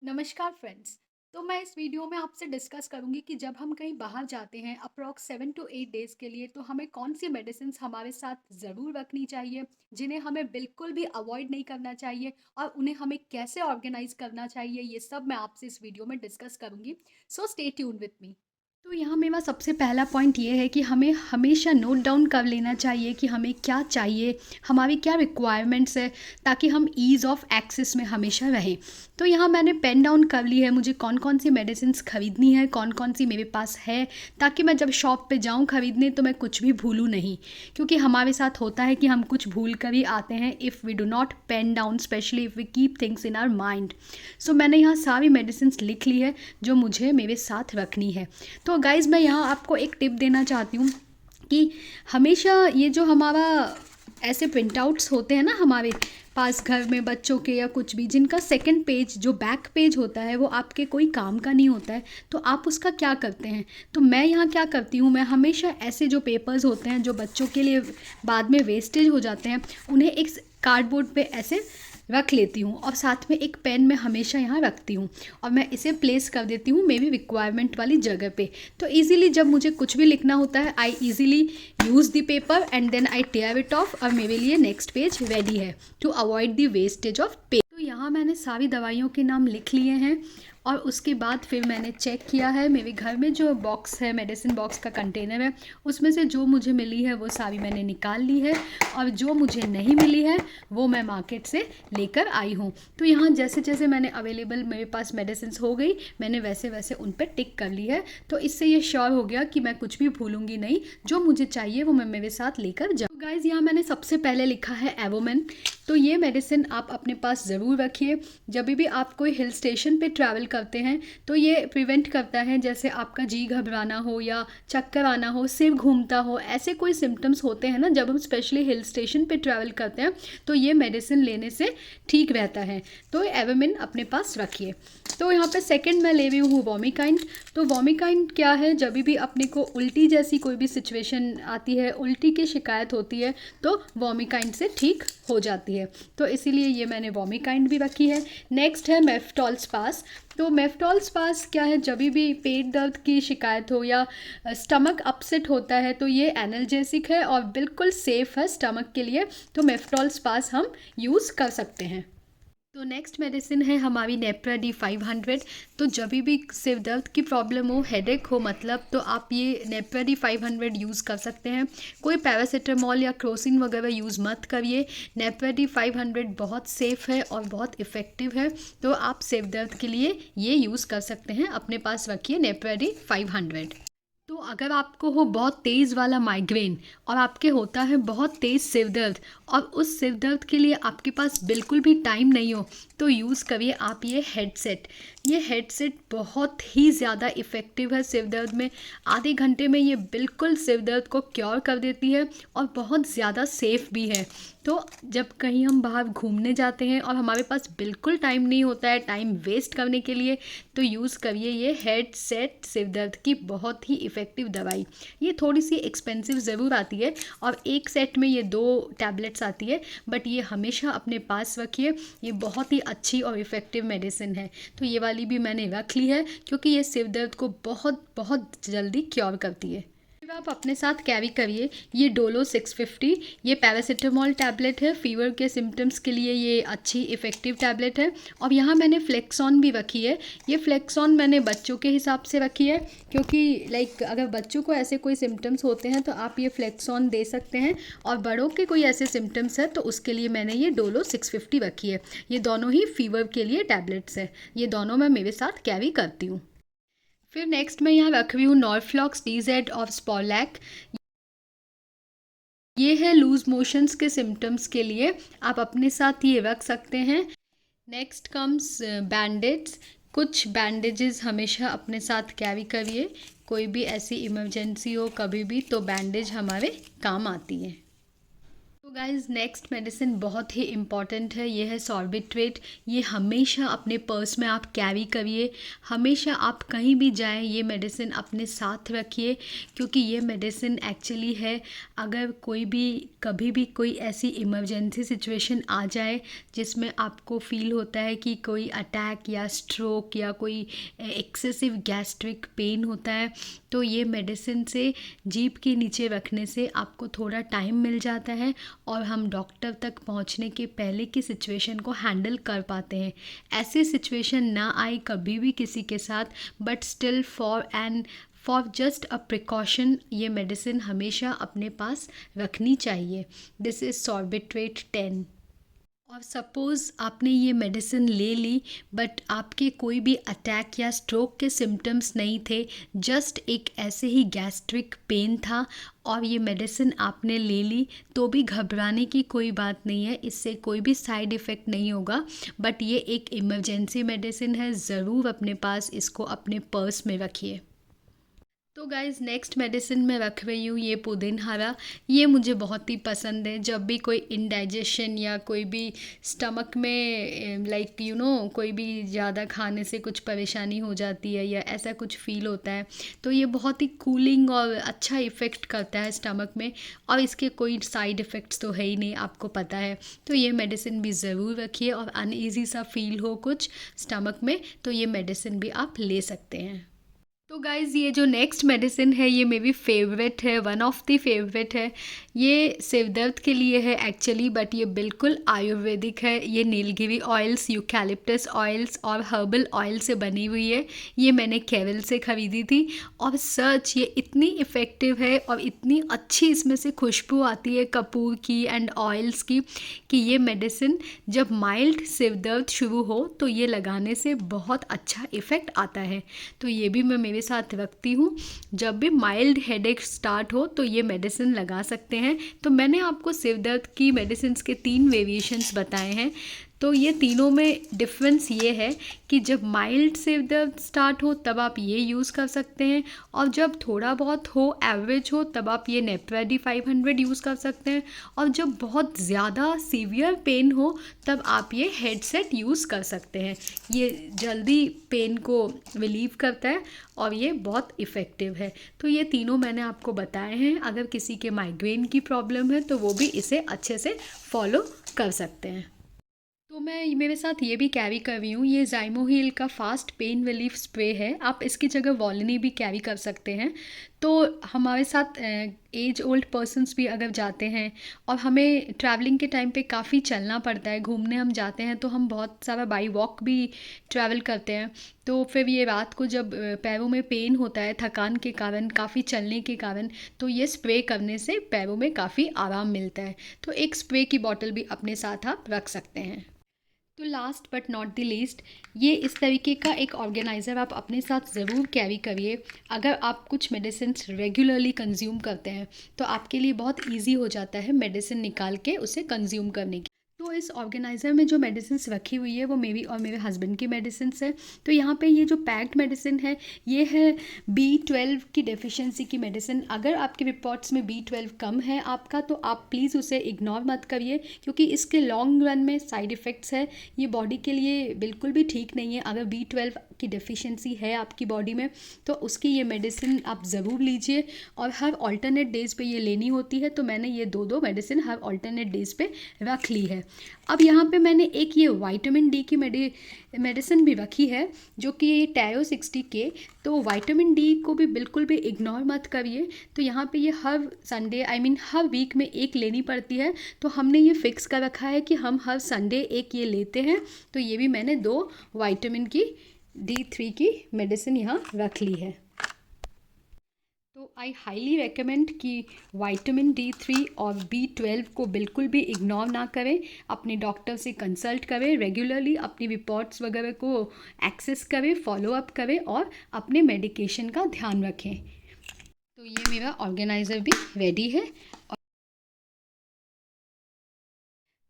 नमस्कार फ्रेंड्स। तो मैं इस वीडियो में आपसे डिस्कस करूंगी कि जब हम कहीं बाहर जाते हैं अप्रॉक्स 7 to 8 डेज के लिए, तो हमें कौन सी मेडिसिन हमारे साथ ज़रूर रखनी चाहिए, जिन्हें हमें बिल्कुल भी अवॉइड नहीं करना चाहिए और उन्हें हमें कैसे ऑर्गेनाइज करना चाहिए। ये सब मैं आपसे इस वीडियो में डिस्कस करूंगी। So stay tuned with me. तो यहाँ मेरा सबसे पहला पॉइंट ये है कि हमें हमेशा नोट डाउन कर लेना चाहिए कि हमें क्या चाहिए, हमारी क्या रिक्वायरमेंट्स है, ताकि हम ईज़ ऑफ एक्सेस में हमेशा रहें। तो यहाँ मैंने पेन डाउन कर ली है मुझे कौन कौन सी मेडिसिन ख़रीदनी है, कौन कौन सी मेरे पास है, ताकि मैं जब शॉप पे जाऊँ ख़रीदने तो मैं कुछ भी भूलूँ नहीं। क्योंकि हमारे साथ होता है कि हम कुछ भूल कर ही आते हैं if we do not pen down, specially if we keep things in our mind. So मैंने यहाँ सारी मेडिसिन लिख ली है जो मुझे मेरे साथ रखनी है। तो गाइज़ मैं यहाँ आपको एक टिप देना चाहती हूँ कि हमेशा ये जो हमारा ऐसे प्रिंट आउट्स होते हैं ना हमारे पास घर में बच्चों के या कुछ भी, जिनका सेकंड पेज जो बैक पेज होता है वो आपके कोई काम का नहीं होता है, तो आप उसका क्या करते हैं। तो मैं यहाँ क्या करती हूँ, मैं हमेशा ऐसे जो पेपर्स होते हैं जो बच्चों के लिए बाद में वेस्टेज हो जाते हैं, उन्हें एक कार्डबोर्ड पे ऐसे रख लेती हूँ और साथ में एक पेन मैं हमेशा यहाँ रखती हूँ और मैं इसे प्लेस कर देती हूँ मेरी रिक्वायरमेंट वाली जगह पे। तो इजीली जब मुझे कुछ भी लिखना होता है I easily use the paper and then I tear it off और मेरे लिए नेक्स्ट पेज रेडी है to avoid the wastage of page. तो यहाँ मैंने सारी दवाइयों के नाम लिख लिए हैं और उसके बाद फिर मैंने चेक किया है मेरे घर में जो बॉक्स है, मेडिसिन बॉक्स का कंटेनर है, उसमें से जो मुझे मिली है वो सारी मैंने निकाल ली है और जो मुझे नहीं मिली है वो मैं मार्केट से लेकर आई हूँ। तो यहाँ जैसे जैसे मैंने अवेलेबल मेरे पास मेडिसिन हो गई, मैंने वैसे वैसे उन पर टिक कर ली है। तो इससे ये श्योर हो गया कि मैं कुछ भी भूलूंगी नहीं, जो मुझे चाहिए वो मैं मेरे साथ लेकर जाऊँ। गाइज़ यहाँ मैंने सबसे पहले लिखा है एवोमेन। तो ये मेडिसिन आप अपने पास ज़रूर रखिए। जब भी आप कोई हिल स्टेशन पे ट्रैवल करते हैं तो ये प्रिवेंट करता है, जैसे आपका जी घबराना हो या चक्कर आना हो, सिर घूमता हो, ऐसे कोई सिम्टम्स होते हैं ना जब हम स्पेशली हिल स्टेशन पे ट्रैवल करते हैं, तो ये मेडिसिन लेने से ठीक रहता है। तो एवोमिन अपने पास रखिए। तो यहाँ पे सेकंड मैं ले रही हूँ वोमिकाइंड। तो वोमिकाइंड क्या है, जब भी अपने को उल्टी जैसी कोई भी सिचुएशन आती है, उल्टी की शिकायत होती है, तो वोमिकाइंड से ठीक हो जाती है। तो इसीलिए ये मैंने वोमिकाइंड भी रखी है। नेक्स्ट है मेफ्टॉल स्पास। तो मेफ्टॉल स्पास क्या है, जब भी पेट दर्द की शिकायत हो या स्टमक अपसेट होता है, तो ये एनाल्जेसिक है और बिल्कुल सेफ़ है स्टमक के लिए। तो मेफ्टॉल स्पास हम यूज़ कर सकते हैं। तो नेक्स्ट मेडिसिन है हमारी नेप्रा-डी 500। तो जब भी सिर दर्द की प्रॉब्लम हो, हेडेक हो मतलब, तो आप ये नेप्रा-डी 500 यूज़ कर सकते हैं। कोई पैरासीटामॉल या क्रोसिन वगैरह यूज़ मत करिए। नेप्रा-डी 500 बहुत सेफ़ है और बहुत इफ़ेक्टिव है। तो आप सिर दर्द के लिए ये यूज़ कर सकते हैं, अपने पास रखिए नेप्रा-डी 500। तो अगर आपको हो बहुत तेज़ वाला माइग्रेन और आपके होता है बहुत तेज़ सिर दर्द और उस सिर दर्द के लिए आपके पास बिल्कुल भी टाइम नहीं हो, तो यूज़ करिए आप ये हेडसेट। ये हेडसेट बहुत ही ज़्यादा इफ़ेक्टिव है सिर दर्द में। आधे घंटे में ये बिल्कुल सिर दर्द को क्योर कर देती है और बहुत ज़्यादा सेफ़ भी है। तो जब कहीं हम बाहर घूमने जाते हैं और हमारे पास बिल्कुल टाइम नहीं होता है टाइम वेस्ट करने के लिए, तो यूज़ करिए ये हेडसेट सिर दर्द की बहुत ही इफ़ेक्टिव दवाई। ये थोड़ी सी एक्सपेंसिव ज़रूर आती है और एक सेट में ये 2 टैबलेट्स आती है, बट ये हमेशा अपने पास रखिए। ये बहुत ही अच्छी और इफ़ेक्टिव मेडिसिन है। तो ये वाली भी मैंने रख ली है क्योंकि ये सिर दर्द को बहुत बहुत जल्दी क्योर करती है। फिर आप अपने साथ कैरी करिए ये डोलो 650। ये पैरासीटामॉल टैबलेट है, फीवर के सिम्टम्स के लिए ये अच्छी इफ़ेक्टिव टैबलेट है। और यहाँ मैंने फ्लेक्सॉन भी रखी है। ये फ्लेक्सॉन मैंने बच्चों के हिसाब से रखी है क्योंकि अगर बच्चों को ऐसे कोई सिम्टम्स होते हैं तो आप ये फ्लेक्सॉन दे सकते हैं, और बड़ों के कोई ऐसे सिम्टम्स है तो उसके लिए मैंने ये डोलो 650 रखी है। ये दोनों ही फीवर के लिए टैबलेट्स है। ये दोनों मैं मेरे साथ कैरी करती हूँ। फिर नेक्स्ट मैं यहाँ रख रही हूँ नॉर्फ्लॉक्स DZ और स्पॉलैक। ये है लूज मोशंस के सिम्टम्स के लिए, आप अपने साथ ये रख सकते हैं। Next comes बैंडेड्स। कुछ बैंडेजेस हमेशा अपने साथ कैरी करिए, कोई भी ऐसी इमरजेंसी हो कभी भी तो बैंडेज हमारे काम आती है। तो गाइज़ नेक्स्ट मेडिसिन बहुत ही इम्पॉर्टेंट है, ये है सॉर्बिट्रेट। ये हमेशा अपने पर्स में आप कैरी करिए, हमेशा आप कहीं भी जाएं ये मेडिसिन अपने साथ रखिए, क्योंकि ये मेडिसिन एक्चुअली है, अगर कोई भी कभी भी कोई ऐसी इमरजेंसी सिचुएशन आ जाए जिसमें आपको फील होता है कि कोई अटैक या स्ट्रोक या कोई एक्सेसिव गैस्ट्रिक पेन होता है, तो ये मेडिसिन से जीभ के नीचे रखने से आपको थोड़ा टाइम मिल जाता है और हम डॉक्टर तक पहुंचने के पहले की सिचुएशन को हैंडल कर पाते हैं। ऐसी सिचुएशन ना आए कभी भी किसी के साथ, but still for just a precaution ये मेडिसिन हमेशा अपने पास रखनी चाहिए। This is Sorbitrate 10। और सपोज़ आपने ये मेडिसिन ले ली बट आपके कोई भी अटैक या स्ट्रोक के सिम्टम्स नहीं थे, जस्ट एक ऐसे ही गैस्ट्रिक पेन था और ये मेडिसिन आपने ले ली, तो भी घबराने की कोई बात नहीं है, इससे कोई भी साइड इफ़ेक्ट नहीं होगा। बट ये एक इमरजेंसी मेडिसिन है, ज़रूर अपने पास इसको अपने पर्स में रखिए। तो गाइज़ नेक्स्ट मेडिसिन मैं रख रही हूँ ये पुदीनहारा। ये मुझे बहुत ही पसंद है। जब भी कोई इंडाइजेशन या कोई भी स्टमक में कोई भी ज़्यादा खाने से कुछ परेशानी हो जाती है या ऐसा कुछ फ़ील होता है, तो ये बहुत ही कूलिंग और अच्छा इफ़ेक्ट करता है स्टमक में, और इसके कोई साइड इफ़ेक्ट्स तो है ही नहीं, आपको पता है। तो ये मेडिसिन भी ज़रूर रखिए, और अनईज़ी सा फील हो कुछ स्टमक में तो ये मेडिसिन भी आप ले सकते हैं। तो गाइज़ ये जो नेक्स्ट मेडिसिन है ये मेरी फेवरेट है, वन ऑफ द फेवरेट है। ये सिर दर्द के लिए है एक्चुअली, बट ये बिल्कुल आयुर्वेदिक है। ये नीलगिरी ऑयल्स, यूकैलिप्टस ऑयल्स और हर्बल ऑयल से बनी हुई है। ये मैंने केरल से ख़रीदी थी, और सच ये इतनी इफ़ेक्टिव है और इतनी अच्छी इसमें से खुशबू आती है कपूर की एंड ऑयल्स की, कि ये मेडिसिन जब माइल्ड सिर दर्द शुरू हो तो ये लगाने से बहुत अच्छा इफ़ेक्ट आता है। तो ये भी मैं मेरे साथ रखती हूँ। जब भी माइल्ड हेडेक स्टार्ट हो तो ये मेडिसिन लगा सकते हैं। तो मैंने आपको सिर दर्द की मेडिसिन के 3 वेरिएशंस बताए हैं। तो ये तीनों में डिफरेंस ये है कि जब माइल्ड सिर दर्द स्टार्ट हो तब आप ये यूज़ कर सकते हैं, और जब थोड़ा बहुत हो, एवरेज हो, तब आप ये नेप्रेडी 500 यूज़ कर सकते हैं, और जब बहुत ज़्यादा सीवियर पेन हो तब आप ये हेडसेट यूज़ कर सकते हैं। ये जल्दी पेन को रिलीव करता है और ये बहुत इफ़ेक्टिव है। तो ये तीनों मैंने आपको बताए हैं। अगर किसी के माइग्रेन की प्रॉब्लम है तो वो भी इसे अच्छे से फॉलो कर सकते हैं। तो मैं मेरे साथ ये भी कैरी कर रही हूँ, ये ज़ाइमोहील का फास्ट पेन रिलीफ स्प्रे है। आप इसकी जगह वॉलिनी भी कैरी कर सकते हैं। तो हमारे साथ एज ओल्ड पर्सन्स भी अगर जाते हैं और हमें ट्रैवलिंग के टाइम पे काफ़ी चलना पड़ता है, घूमने हम जाते हैं तो हम बहुत सारा बाई वॉक भी ट्रैवल करते हैं, तो फिर ये रात को जब पैरों में पेन होता है थकान के कारण, काफ़ी चलने के कारण, तो ये स्प्रे करने से पैरों में काफ़ी आराम मिलता है। तो एक स्प्रे की बॉटल भी अपने साथ आप रख सकते हैं। तो last but not the least, ये इस तरीके का एक ऑर्गेनाइज़र आप अपने साथ ज़रूर कैरी करिए। अगर आप कुछ मेडिसिन रेगुलरली कंज्यूम करते हैं तो आपके लिए बहुत इजी हो जाता है मेडिसिन निकाल के उसे कंज्यूम करने की। तो इस ऑर्गेनाइज़र में जो मेडिसिन रखी हुई है वो मेरी और मेरे हस्बैंड की मेडिसिन है। तो यहाँ पे ये जो पैक्ड मेडिसिन है ये है B12 की डेफिशिएंसी की मेडिसिन। अगर आपके रिपोर्ट्स में B12 कम है आपका तो आप प्लीज़ उसे इग्नोर मत करिए, क्योंकि इसके लॉन्ग रन में साइड इफ़ेक्ट्स है। ये बॉडी के लिए बिल्कुल भी ठीक नहीं है। अगर B12 की डेफिशिएंसी है आपकी बॉडी में तो उसकी ये मेडिसिन आप ज़रूर लीजिए, और हर ऑल्टरनेट डेज़ पे ये लेनी होती है। तो मैंने ये दो मेडिसिन हर ऑल्टरनेट डेज़ पे रख ली है। अब यहाँ पे मैंने एक ये विटामिन डी की मेडिसिन भी रखी है, जो कि ये टायो 60K। तो विटामिन डी को भी बिल्कुल भी इग्नोर मत करिए। तो यहाँ पे ये हर संडे हर वीक में एक लेनी पड़ती है। तो हमने ये फिक्स कर रखा है कि हम हर संडे एक ये लेते हैं। तो ये भी मैंने 2 विटामिन की D3 की मेडिसिन यहाँ रख ली है। तो आई हाईली रेकमेंड कि विटामिन D3 और B12 को बिल्कुल भी इग्नोर ना करें, अपने डॉक्टर से कंसल्ट करें, रेगुलरली अपनी रिपोर्ट्स वगैरह को एक्सेस करें, फॉलो अप करें और अपने मेडिकेशन का ध्यान रखें। तो ये मेरा ऑर्गेनाइज़र भी रेडी है।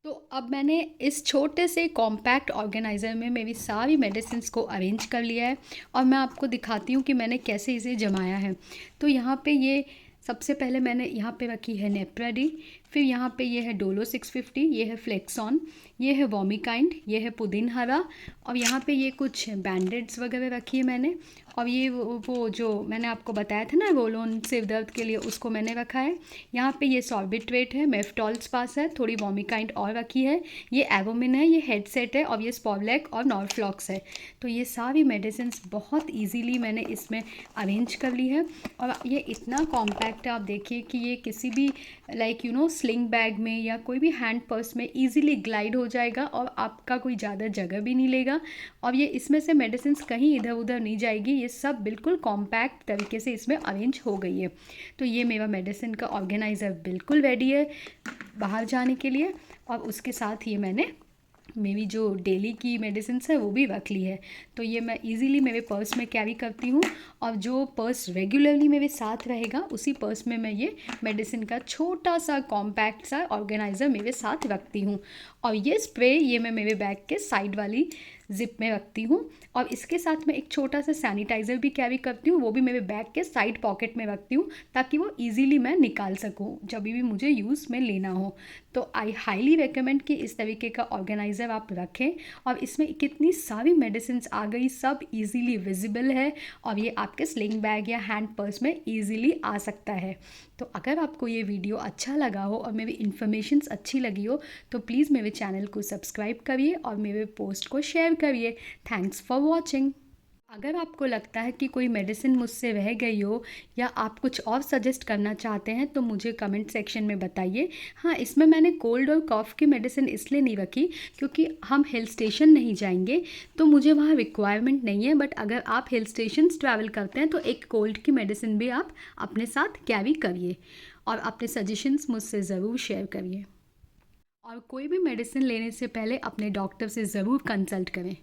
तो अब मैंने इस छोटे से कॉम्पैक्ट ऑर्गेनाइज़र में मेरी सारी मेडिसिन्स को अरेंज कर लिया है, और मैं आपको दिखाती हूँ कि मैंने कैसे इसे जमाया है। तो यहाँ पे ये सबसे पहले मैंने यहाँ पे रखी है नेप्रेडी, फिर यहाँ पे ये है डोलो 650, ये है फ्लेक्सॉन, ये है वॉमिकाइंड, ये है पुदीन हरा, और यहाँ पे ये कुछ बैंडेड्स वगैरह रखी है मैंने, और ये वो जो मैंने आपको बताया था ना रोलोन सिर दर्द के लिए, उसको मैंने रखा है। यहाँ पे ये सॉर्बिट्रेट है, मेफ्टॉल्स पास है, थोड़ी वॉमिकाइंड और रखी है, ये एवोमिन है, ये हेडसेट है, और ये स्पॉवलेक और नॉर्फ्लॉक्स है। तो ये सारी मेडिसिन बहुत ईजीली मैंने इसमें अरेंज कर ली है, और ये इतना कॉम्पैक्ट है, आप देखिए कि ये किसी भी स्लिंग बैग में या कोई भी हैंड पर्स में ईजिली ग्लाइड हो जाएगा, और आपका कोई ज़्यादा जगह भी नहीं लेगा, और ये इसमें से मेडिसिन कहीं इधर उधर नहीं जाएगी, ये सब बिल्कुल कॉम्पैक्ट तरीके से इसमें अरेंज हो गई है। तो ये मेरा मेडिसिन का ऑर्गेनाइज़र बिल्कुल रेडी है बाहर जाने के लिए, और उसके साथ ये मैंने मेरी जो डेली की मेडिसिन है वो भी रख ली है। तो ये मैं इजीली मेरे पर्स में कैरी करती हूँ, और जो पर्स रेगुलरली मेरे साथ रहेगा उसी पर्स में मैं ये मेडिसिन का छोटा सा कॉम्पैक्ट सा ऑर्गेनाइज़र मेरे साथ रखती हूँ। और ये स्प्रे ये मैं मेरे बैग के साइड वाली ज़िप में रखती हूँ, और इसके साथ मैं एक छोटा सा सैनिटाइज़र भी कैरी करती हूँ, वो भी मेरे बैग के साइड पॉकेट में रखती हूँ, ताकि वो ईज़िली मैं निकाल सकूँ जब भी मुझे यूज़ में लेना हो। तो आई हाईली रिकमेंड कि इस तरीके का ऑर्गेनाइज़र आप रखें, और इसमें कितनी सारी मेडिसिन आ गई, सब ईज़िली विजिबल है, और ये आपके स्लिंग बैग या हैंड पर्स में ईज़िली आ सकता है। तो अगर आपको ये वीडियो अच्छा लगा हो और मेरी इन्फॉर्मेशंस अच्छी लगी हो, तो प्लीज़ मेरे चैनल को सब्सक्राइब करिए और मेरे पोस्ट को शेयर करिए। Thanks for watching. अगर आपको लगता है कि कोई मेडिसिन मुझसे रह गई हो, या आप कुछ और सजेस्ट करना चाहते हैं, तो मुझे कमेंट सेक्शन में बताइए। हाँ, इसमें मैंने कोल्ड और कॉफ़ की मेडिसिन इसलिए नहीं रखी क्योंकि हम हिल स्टेशन नहीं जाएंगे, तो मुझे वहाँ रिक्वायरमेंट नहीं है। बट अगर आप हिल स्टेशन ट्रैवल करते हैं तो एक कोल्ड की मेडिसिन भी आप अपने साथ कैरी करिए, और अपने सजेशंस मुझसे ज़रूर शेयर करिए। और कोई भी मेडिसिन लेने से पहले अपने डॉक्टर से ज़रूर कंसल्ट करें।